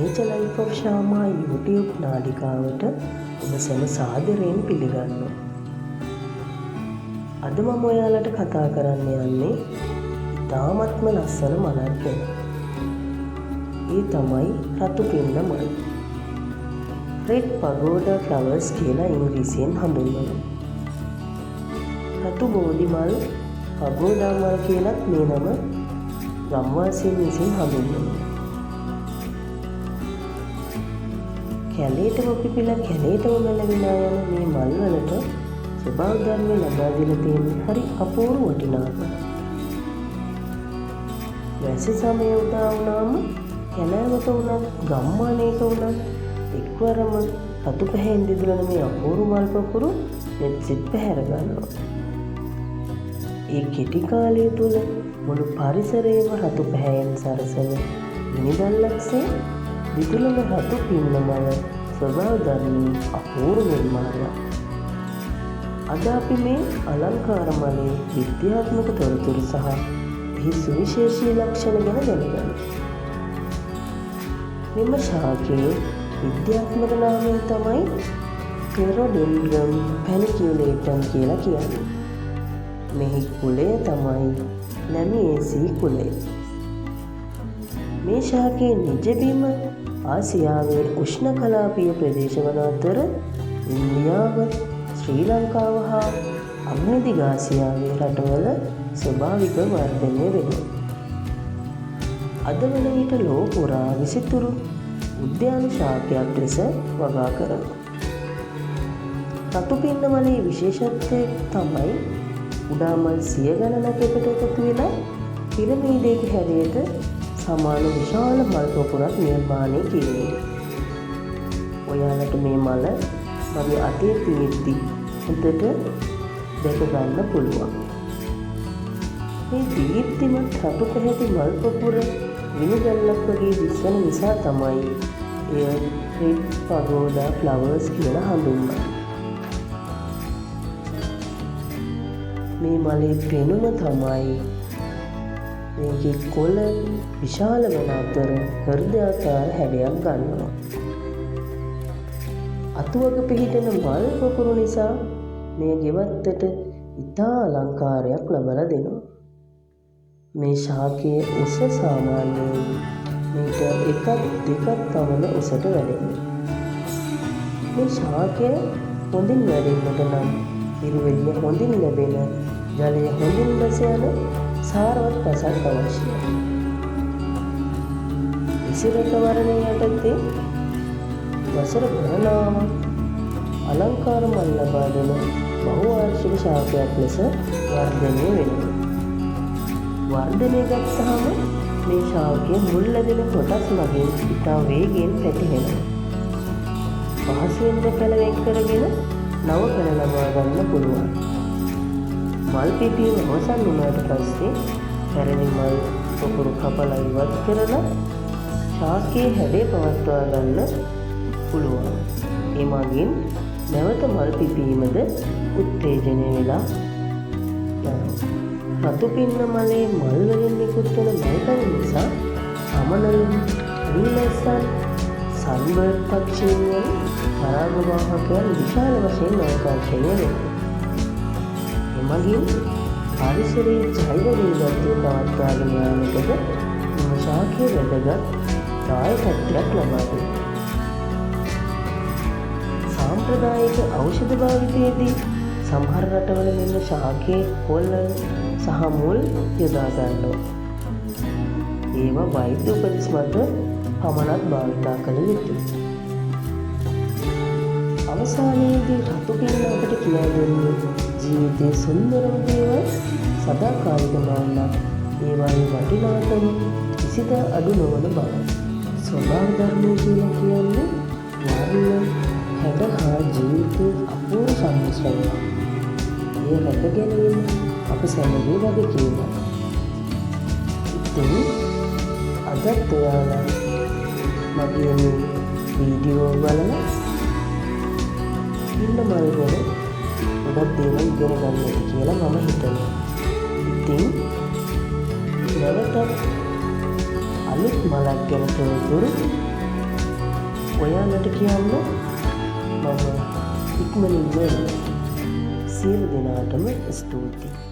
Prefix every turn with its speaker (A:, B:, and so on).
A: Nature Life of Shama YouTube නාලිකාවට ඔබ සැම සාදරයෙන් පිළිගන්නවා. අද මම ඔයාලට කතා කරන්න යන්නේ ඉතාමත්ම ලස්සන මලක් ගැන. ඒ තමයි රතු පින්න මල්. Red Pagoda Flowers කියලා ඉංග්‍රීසියෙන් හඳුන්වනවා. රතු බෝධි මල්, පගෝඩා මල් කියලත් මේ නම ගම්වාසීන් විසින් හඳුන්වනවා. කැලේටම පිපිලා කැලේටම මැලවිලා යන මේ මල් වලට ස්වභාව ධර්ම ලබා දීලා තියෙන හරි අපූර්ව වටිනාකමක්. වැසි සමය උදා වුණාම කැලෑවක වුණත් ගම්මානයක වුණත් එක්වරම රතු පැහැයෙන් දිදුලන මේ අපූර්ව මල් පොකුරු නෙත් සිත් පැහැර ගන්නවා. ඒ කෙටි කාලය තුල මුළු පරිසරයම රතු පැහැයෙන් සරසන මිනිදල්ලක්සේ දිදුලන රතු පින්න මල ස්වභාව ධර්මී අපූර්ව නිර්මාණයක්. අද අපි මේ අලංකාර මලේ විද්‍යාත්මක තොරතුරු සහ එහි සුවිශේෂී ලක්ෂණ ගැන දැනගමු. මෙම ශාකයේ විද්‍යාත්මක නාමය තමයි Pterodendron paniculatum කියලා කියන්නේ. මෙහි කුලය තමයි ලැමියේසී කුලය. මේ ශාකයේ නිජබිම ආසියාවේ උෂ්ණ කලාපීය ප්‍රදේශ වන අතර ඉන්දියාව, ශ්‍රී ලංකාව හා අග්නිදිග ආසියාවේ රටවල ස්වභාවික වර්ධනය වෙනවා. අද වන විට ලොව පුරා විසිතුරු උද්‍යාන ශාකයක් ලෙස වගා කරනවා. රතු පින්න මලේ විශේෂත්වය තමයි කුඩා මල් සිය ගණනක් එකට එකතු වෙලා පිරමීඩයක හැඩයට සමාන විශාල මල් පොකුරක් නිර්මාණය කිරීම. ඔයාලට මේ මල මගේ අතේ තියෙද්දි හොඳට දැක ගන්න පුළුවන්. මේ දීප්තිමත් රතු පැහැති මල් පොකුර විනිගල්ලක් වගේ දිස්වන නිසා තමයි එය Red Pagoda Flowers කියලා හඳුන්වන්නේ. මේ මලේ පෙනුම තමයි මේකේ කොළ විශාල වන අතර හෘදයාකාර හැඩයක් ගන්නවා. අතුවක පිහිටන මල් පොකුරු නිසා මේ ගෙවත්තට ඉතා අලංකාරයක් ලබලා දෙනවා. මේ ශාකයේ උස සාමාන්‍යයෙන් මීටර් 1-2ක් පමණ උසට වැඩෙනවා. මේ ශාකය හොඳින් වැඩෙන්නට නම් ඉරුවෙලිය හොඳින් ලැබෙන, ජලය හොඳින් බැස යන සාරවත් පසක් අවශ්‍යයි. ඉසිරක වර්ණය යටතේ වසර ගණනාවක් අලංකාර මල් ලබා දෙන බහුවාර්ෂික ශාකයක් ලෙස වර්ධනය වෙනවා. වර්ධනය ගත්තාම මේ ශාකය මුල් ලැබෙන කොටස් මගින් ඉතා වේගයෙන් පැතිහෙනවා. පහසුවෙන් පැල වෙන් කරගෙන නව පැල ලබා ගන්න පුළුවන්. මල් පිපීම අවසන් වුණාට පස්සේ පැරණි මල් පොකුරු කපලා ඉවත් කරලා ශාකයේ හැඩය පවත්වා ගන්න පුළුවන්. ඒ මගින් නැවත මල් පිපීමද උත්තේජනය වෙලා යනවා. රතු පින්න මලේ මල් වලින් නිකුත් වන මල්කණ නිසා සමනලින්, ඊලසන්, සන්බර්ඩ් පක්ෂීන් වැනි පරාගවාහකයන් විශාල වශයෙන් අවකාශය වෙනවා. එමගින් පරිසරයේ ජෛව විවිධත්වය පවත්වාගෙන යාමටද මෙම ශාකය වැදගත් දායකත්වයක් ලබා දෙනවා. සාම්ප්‍රදායික ಔಷಧ භාවිතයේදී සමහර රටවල මෙන්න ශාකයේ කොළ සහ මුල් යොදා ගන්නවා. ඒවා වෛද්‍ය උපදෙස් මත පමණක් භාවිතා කළ යුතුයි. අවසානයේදී රතු පින්න අපට කියා දෙන්නේ ජීවිතයේ සුන්දරම දේවල් සදාකාලික නොවන්නත් ඒවායේ වටිනාකම කිසිදා අඩු නොවන බව. ස්වභාව ධර්මය කියලා කියන්නේ වර්ණ, හැඩ හා ජීවිතයේ අපූර්ව සම්මිශ්‍රණයක්. එය රැක ගැනීම අප සැමගේ වගකීමක්. ඉතින් අදත් ඔයාලා මගේ මේ වීඩියෝ බලලා පින්න මල් ගැන ගොඩක් දේවල් ඉගෙන ගන්නට කියලා මම හිතනවා. ඉතින් නැවතත් අලුත් මලක් ගැන තොරතුරු ඔයාලට කියන්න මම ඉක්මනින්ම සියලු දෙනාටම ස්තුතියි.